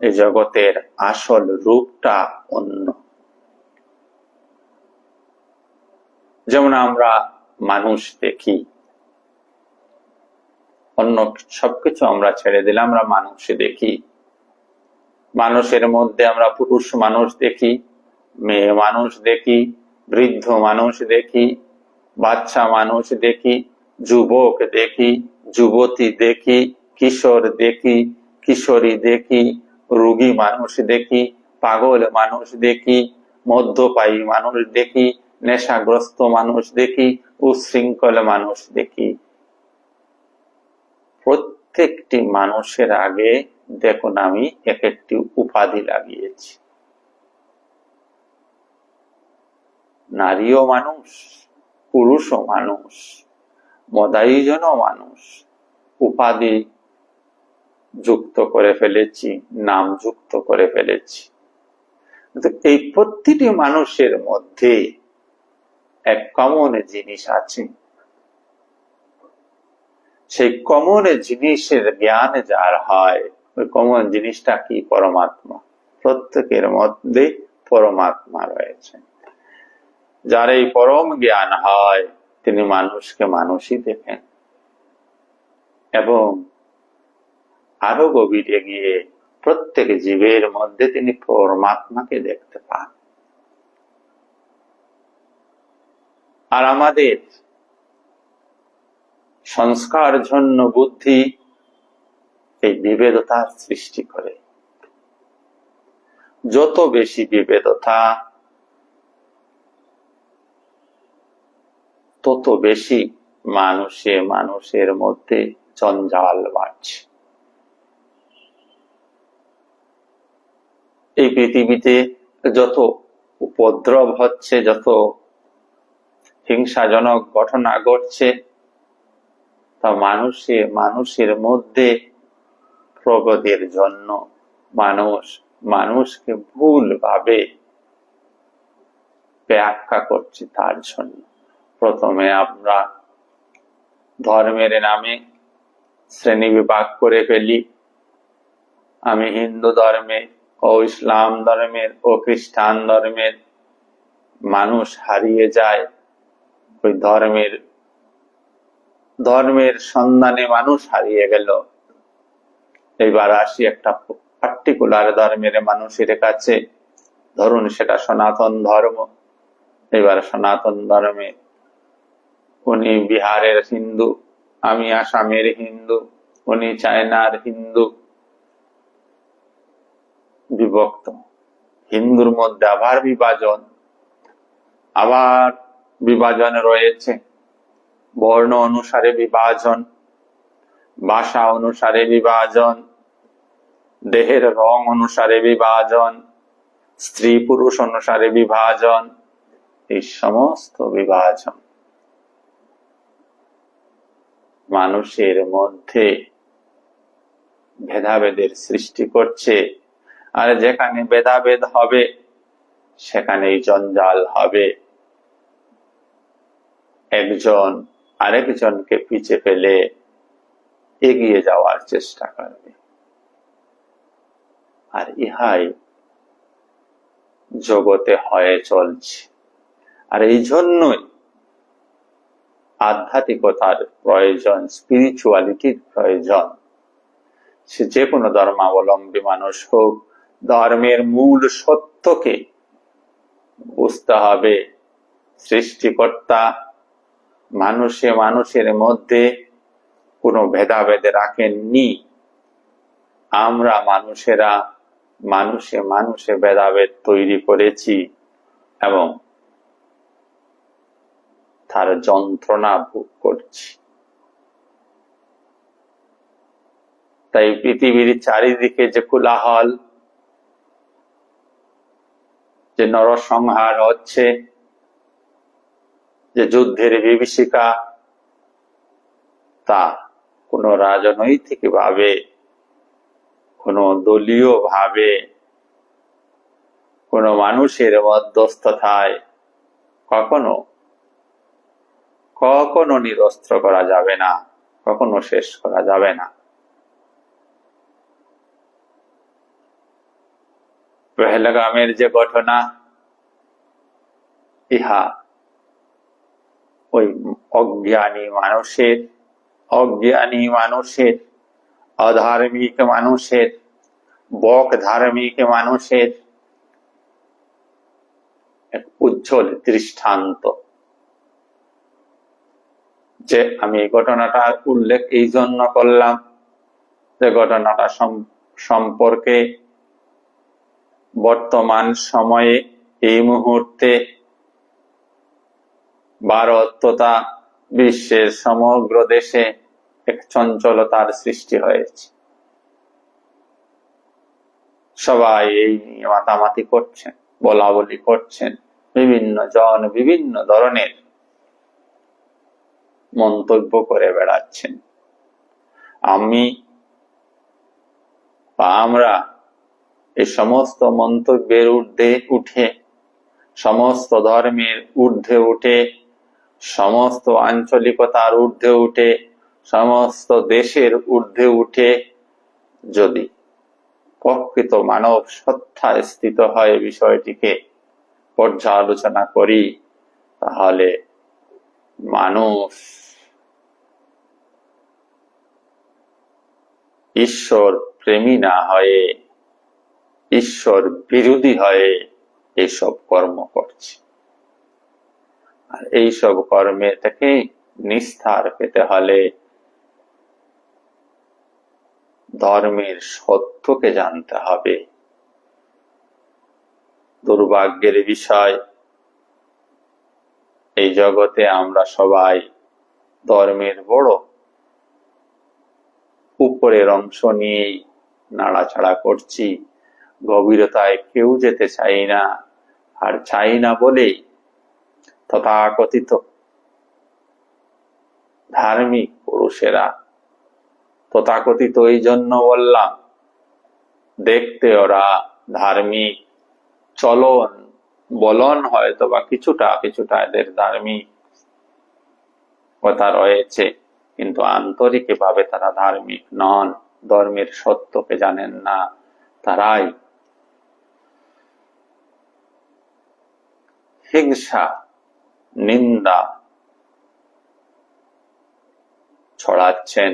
এই জগতের আসল রূপটা অন্য। যেমন আমরা মানুষ দেখি, অন্য সবকিছু আমরা ছেড়ে দিলে আমরা মানুষ দেখি। মানুষের মধ্যে আমরা পুরুষ মানুষ দেখি, মেয়ে মানুষ দেখি, বৃদ্ধ মানুষ দেখি, বাচ্চা মানুষ দেখি, যুবক দেখি, যুবতী দেখি, কিশোর দেখি, কিশোরী দেখি, রোগী মানুষ দেখি, পাগল মানুষ দেখি, মদ্যপায়ী মানুষ দেখি, নেশাগ্রস্ত মানুষ দেখি, উচ্ছৃঙ্খল মানুষ দেখি। প্রত্যেকটি মানুষের আগে দেখুন আমি এক একটি উপাধি লাগিয়েছি। নারীও মানুষ, পুরুষও মানুষ, মদাইজনও মানুষ, উপাধি যুক্ত করে ফেলেছি, নাম যুক্ত করে ফেলেছি। এই প্রতিটি মানুষের মধ্যে এক কমন জিনিস আছে। সেই কমন জিনিসের জ্ঞান যার হয়, ওই কমন জিনিসটা কি? পরমাত্মা। প্রত্যেকের মধ্যে পরমাত্মা রয়েছে। যার এই পরম জ্ঞান হয় তিনি মানুষকে মানুষই দেখেন এবং আরো গভীরে গিয়ে প্রত্যেক জীবের মধ্যে তিনি পরমাত্মাকে দেখতে পান। আর আমাদের সংস্কার জন্য বুদ্ধি এই বিভেদতার সৃষ্টি করে। যত বেশি বিভেদতা তত বেশি মানুষের মধ্যে জঞ্জাল বাড়ছে। এই পৃথিবীতে যত উপদ্রব হচ্ছে, যত হিংসাজনক ঘটনা ঘটছে, তা মানুষের মধ্যে প্রগতির জন্য মানুষকে ভুলভাবে ব্যাখ্যা করছে। তার জন্য প্রথমে আমরা ধর্মের নামে শ্রেণী বিভাগ করে ফেলি। আমি হিন্দু ধর্মের, ও ইসলাম ধর্মের, ও খ্রিস্টান ধর্মের। মানুষ হারিয়ে যায় ওই ধর্মের সন্ধানে, মানুষ হারিয়ে গেল। এইবার আসি একটা পার্টিকুলার ধর্মের মানুষের কাছে, ধরুন সেটা সনাতন ধর্ম। এবার সনাতন ধর্মে উনি বিহারের হিন্দু, আমি আসামের হিন্দু, উনি চায়নার হিন্দু, বিভক্ত। হিন্দুর মধ্যে আবার বিভাজন রয়েছে, বর্ণ অনুসারে বিভাজন, ভাষা অনুসারে বিভাজন, দেহের রং অনুসারে বিভাজন, স্ত্রী পুরুষ অনুসারে বিভাজন। এই সমস্ত বিভাজন মানুষের মধ্যে ভেদাভেদের সৃষ্টি করছে। আর যেখানে ভেদাভেদ হবে সেখানেই জঞ্জাল হবে। একজন আরেকজনকে পিছে ফেলে এগিয়ে যাওয়ার চেষ্টা করবে। আর ইহাই জগতে হয়ে চলছে। আর এই জন্যই আধ্যাত্মিকতার প্রয়োজন, স্পিরিচুয়ালিটির প্রয়োজন। সে যে কোনো ধর্মাবলম্বী মানুষ হোক, ধর্মের মূল সত্যকে বুঝতে হবে। সৃষ্টিকর্তা মানুষের মধ্যে কোনো ভেদাভেদ রাখেননি। আমরা মানুষেরা মানুষে ভেদাভেদ তৈরি করেছি এবং তার যন্ত্রণা ভোগ করছি। তাই পৃথিবীর চারিদিকে যে কোলাহল, যে নরসংহার হচ্ছে, যে যুদ্ধের বিভীষিকা, তা কোন রাজনৈতিক ভাবে, কোন দলীয় ভাবে, কোন মানুষের মধ্যস্থতায় কখনো নিরস্ত্র করা যাবে না, কখনো শেষ করা যাবে না। পেহেলগামের যে ঘটনা, ইহা ওই অজ্ঞানী মানুষের, অধার্মিক মানুষের, বক ধার্মিক মানুষের এক উজ্জ্বল দৃষ্টান্ত। যে আমি এই ঘটনাটা উল্লেখ এই জন্য করলাম যে ঘটনাটা সম্পর্কে বর্তমান সময়ে এই মুহূর্তে ভারত তথা বিশ্বের সমগ্র দেশে এক চঞ্চলতার সৃষ্টি হয়েছে। সবাই এই নিয়ে মাতামাতি করছেন, বলা বলি করছেন, বিভিন্ন জন বিভিন্ন ধরনের মন্তব্য করে বেড়াচ্ছেন। আমরা এই সমস্ত মন্তব্যের ঊর্ধ্বে উঠে, সমস্ত ধর্মের ঊর্ধ্বে উঠে, সমস্ত আঞ্চলিকতার ঊর্ধ্বে উঠে, সমস্ত দেশের ঊর্ধ্বে উঠে যদি প্রকৃত মানব সত্তায় স্থিত হয় বিষয়টিকে পর্যালোচনা করি, তাহলে মানুষ ঈশ্বর প্রেমী না হয়ে ঈশ্বর বিরোধী হয়ে এইসব কর্ম করছে। আর এইসব কর্মে থেকে নিস্তার পেতে হলে ধর্মের সত্যকে জানতে হবে। দুর্ভাগ্যের বিষয়, এই জগতে আমরা সবাই ধর্মের বড় উপরের অংশ নিয়েই নাড়াচাড়া করছি, গভীরতায় কেউ যেতে চাই না। আর চাই না বলেই তথাকথিত ধার্মিক পুরুষেরা, তথাকথিত এই জন্য বললাম, দেখতে ওরা ধার্মিক, চলন বলন হয়তো বা কিছুটা এদের ধার্মিক কথা রয়েছে, কিন্তু আন্তরিক ভাবে তারা ধার্মিক নন, ধর্মের সত্যকে জানেন না। তারাই হিংসা, নিন্দা ছড়াচ্ছেন,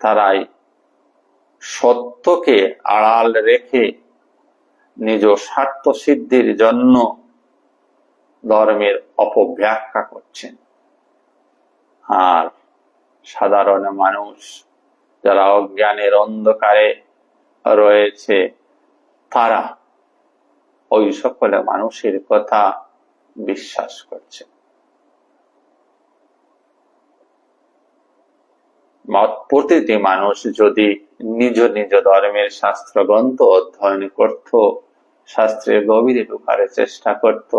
তারাই সত্যকে আড়াল রেখে নিজ স্বার্থ সিদ্ধির জন্য ধর্মের অপব্যাখ্যা করছেন। আর সাধারণ মানুষ যারা অজ্ঞানের অন্ধকারে রয়েছে, তারা ওই সকল মানুষের কথা বিশ্বাস করছে। প্রতিটি মানুষ যদি নিজ নিজ ধর্মের শাস্ত্র গ্রন্থ অধ্যয়ন করত, শাস্ত্রের গভীরে ঢোকার চেষ্টা করত,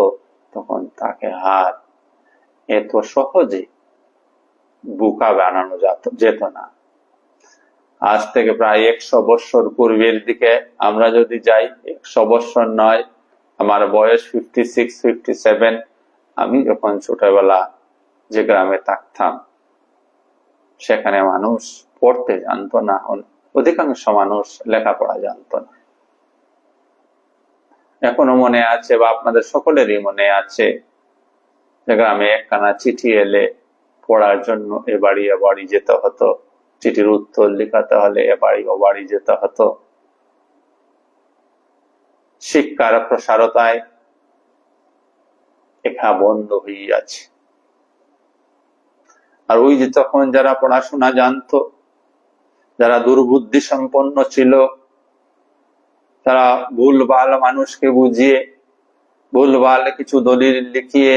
তখন তাকে আর এত সহজে বোকা বানানো যেত না। আজ থেকে প্রায় 100 বছর পূর্বের দিকে আমরা যদি যাই, 100 বছর নয়, আমার বয়স 56, 57, আমি যখন ছোটবেলা যে গ্রামে থাকতাম, সেখানে মানুষ পড়তে জানতো না, অধিকাংশ মানুষ লেখাপড়া জানতো না। এখনো মনে আছে বা আপনাদের সকলেরই মনে আছে যে গ্রামে একখানা চিঠি এলে পড়ার জন্য এ বাড়ি যেতে হতো, চিঠির উত্তর লিখাতে হলে এ বাড়ি যেতে হতো। শিক্ষার প্রসারতায় এখা বন্ধ হয়ে আছে। আর ওই যে তখন যারা পড়াশোনা জানতো, যারা দুর্বুদ্ধি সম্পন্ন ছিল, তারা ভুলভাল মানুষকে বুঝিয়ে ভুলভাল কিছু দলিল লিখিয়ে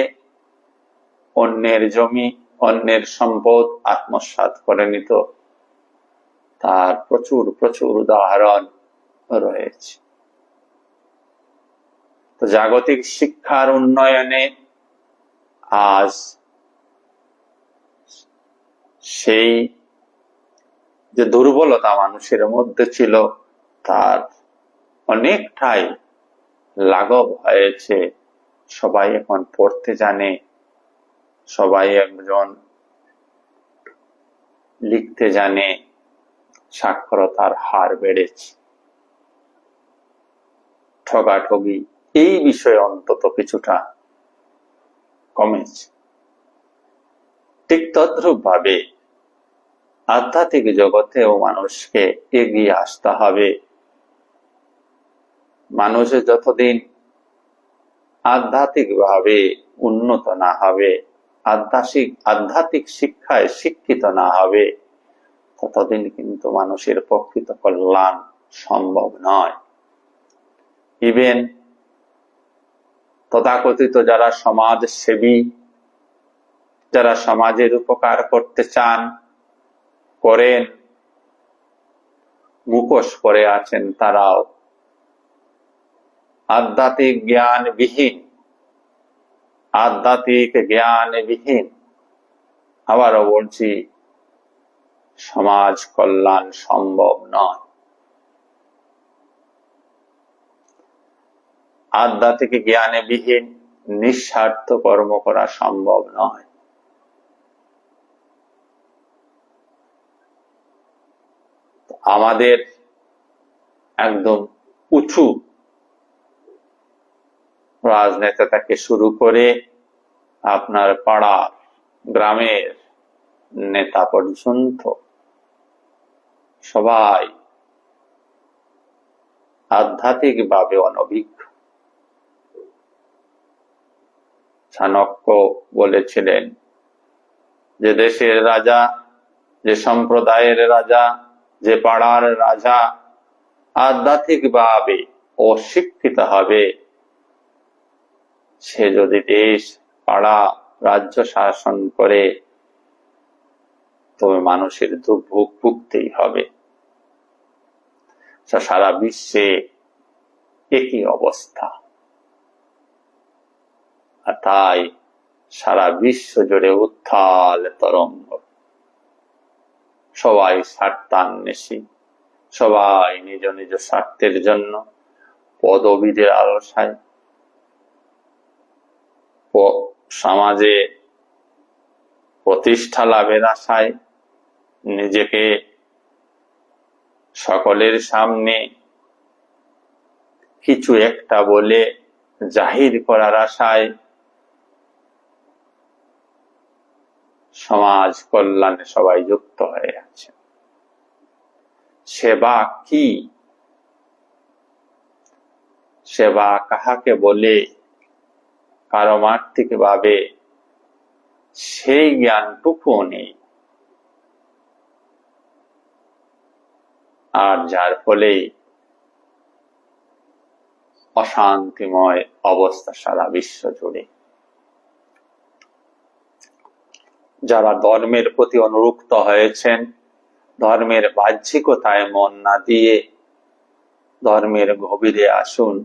অন্যের জমি, অন্যের সম্পদ আত্মসাৎ করে নিত, তার প্রচুর প্রচুর উদাহরণ রয়েছে। তো জাগতিক শিক্ষার উন্নয়নে আজ সেই যে দুর্বলতা মানুষের মধ্যে ছিল তার অনেকটাই লাঘব হয়েছে। সবাই এখন পড়তে জানে, সবাই একজন লিখতে জানে, সাক্ষরতার হার বেড়েছে, ঠগাঠগি এই বিষয়ে অন্তত কিছুটা কমেছে। ঠিক তদ্রূপ ভাবে আধ্যাত্মিক জগতেও মানুষকে এগিয়ে আসতে হবে। মানুষের যতদিন আধ্যাত্মিক ভাবে উন্নত না হবে, আধ্যাত্মিক শিক্ষায় শিক্ষিত না হবে, ততদিন কিন্তু মানুষের প্রকৃত কল্যাণ সম্ভব নয়। ইভেন তথাকথিত যারা সমাজ সেবী, যারা সমাজের উপকার করতে চান, করেন, মুখোশ পরে আছেন, তারাও আধ্যাত্মিক জ্ঞানবিহীন, আবারও বলছি, সমাজ কল্যাণ সম্ভব নয়। আধ্যাত্মিক জ্ঞানবিহীন নিঃস্বার্থ কর্ম করা সম্ভব নয়। আমাদের একদম উঁচু রাজনেতা থেকে শুরু করে আপনার পাড়া গ্রামের নেতা পর্যন্ত সবাই আধ্যাত্মিকভাবে অনভিজ্ঞ। চাণক্য বলেছিলেন যে দেশের রাজা, যে সম্প্রদায়ের রাজা, যে পাড়ার রাজা আধ্যাত্মিকভাবে অশিক্ষিত হবে, সে যদি দেশ, পাড়া, রাজ্য শাসন করে তবে মানুষের দুর্ভোগ ভুগতেই হবে। সারা বিশ্বে একই অবস্থা। আর তাই সারা বিশ্ব জুড়ে উত্থাল তরঙ্গ। সবাই স্বার্থান্বেষী, সবাই নিজ নিজ স্বার্থের জন্য পদবীদের আলসায়, সমাজে প্রতিষ্ঠা লাভের আশায়, নিজেকে সকলের সামনে কিছু একটা বলে জাহির করার আশায় সমাজ কল্যাণে সবাই যুক্ত হয়ে আছে। সেবা কি? সেবা কাহাকে বলে পারমার্থিক ভাবে সেই জ্ঞানটুকু নেই। আর যার ফলে অশান্তিময় অবস্থা সারা বিশ্ব জুড়ে। যারা ধর্মের প্রতি অনুরক্ত হয়েছেন, ধর্মের বাহ্যিকতায় মন না দিয়ে ধর্মের গভীরে আসুন।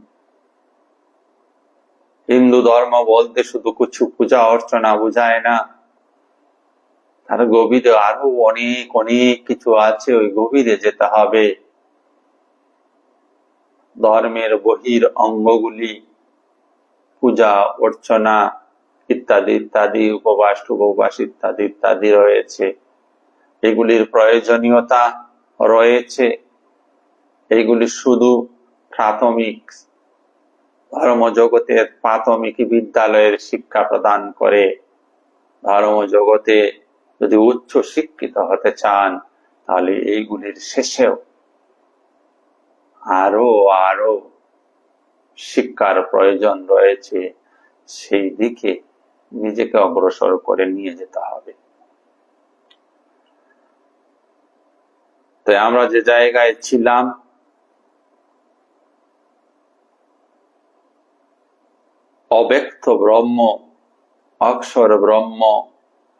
হিন্দু ধর্ম বলতে শুধু কিছু পূজা অর্চনা বুঝায় না, তার গভীরে আরো অনেক অনেক কিছু আছে। ওই গভীরে যেতে হবে। ধর্মের বহির অঙ্গগুলি, পূজা অর্চনা ইত্যাদি ইত্যাদি, উপবাস ইত্যাদি ইত্যাদি রয়েছে। এগুলির প্রয়োজনীয়তা রয়েছে। এগুলি শুধু প্রাথমিক ধর্ম জগতের প্রাথমিক বিদ্যালয়ের শিক্ষা প্রদান করে। ধর্ম জগতে যদি উচ্চ শিক্ষিত হতে চান, তাহলে এইগুলির শেষেও আরো আরো শিক্ষার প্রয়োজন রয়েছে, সেই দিকে নিজেকে অগ্রসর করে নিয়ে যেতে হবে। তাই আমরা যে জায়গায় ছিলাম, অব্যক্ত ব্রহ্ম, অক্ষর ব্রহ্ম,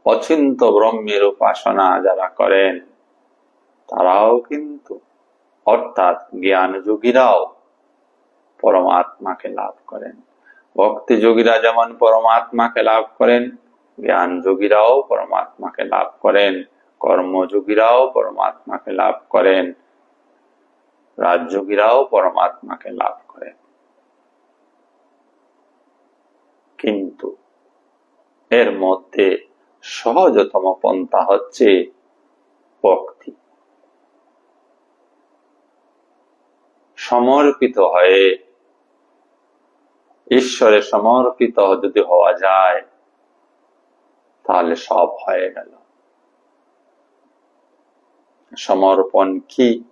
অচিন্ত ব্রহ্মের উপাসনা যারা করেন, তারাও কিন্তু, অর্থাৎ জ্ঞান যোগীরাও পরমাত্মাকে লাভ করেন। ভক্তি যোগীরা যেমন পরমাত্মাকে লাভ করেন, জ্ঞান যোগীরাও পরমাত্মাকে লাভ করেন, কর্মযোগীরাও পরমাত্মাকে লাভ করেন, রাজযোগীরাও পরমাত্মাকে লাভ করেন। কিন্তু এর মধ্যে সহজতম পন্থা হচ্ছে ভক্তি। সমর্পিত হয়ে, ঈশ্বরে সমর্পিত যদি হওয়া যায়, তাহলে সব হয়ে গেল। সমর্পণ কি,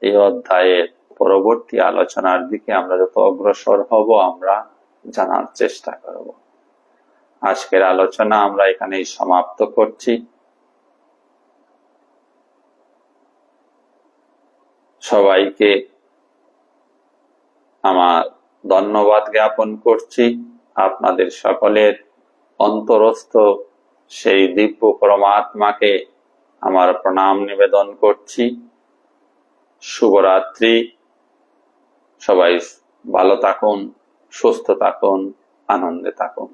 এই অধ্যায়ের পরবর্তী আলোচনার দিকে আমরা যত অগ্রসর হব, আমরা জানার চেষ্টা করব। আজকের আলোচনা আমরা এখানেই সমাপ্ত করছি। সবাইকে আমার ধন্যবাদ জ্ঞাপন করছি। আপনাদের সকলের অন্তরস্থ সেই দিব্য পরমাত্মাকে আমার প্রণাম নিবেদন করছি। শুভরাত্রি। সবাই ভালো থাকুন, সুস্থ থাকুন, আনন্দে থাকুন।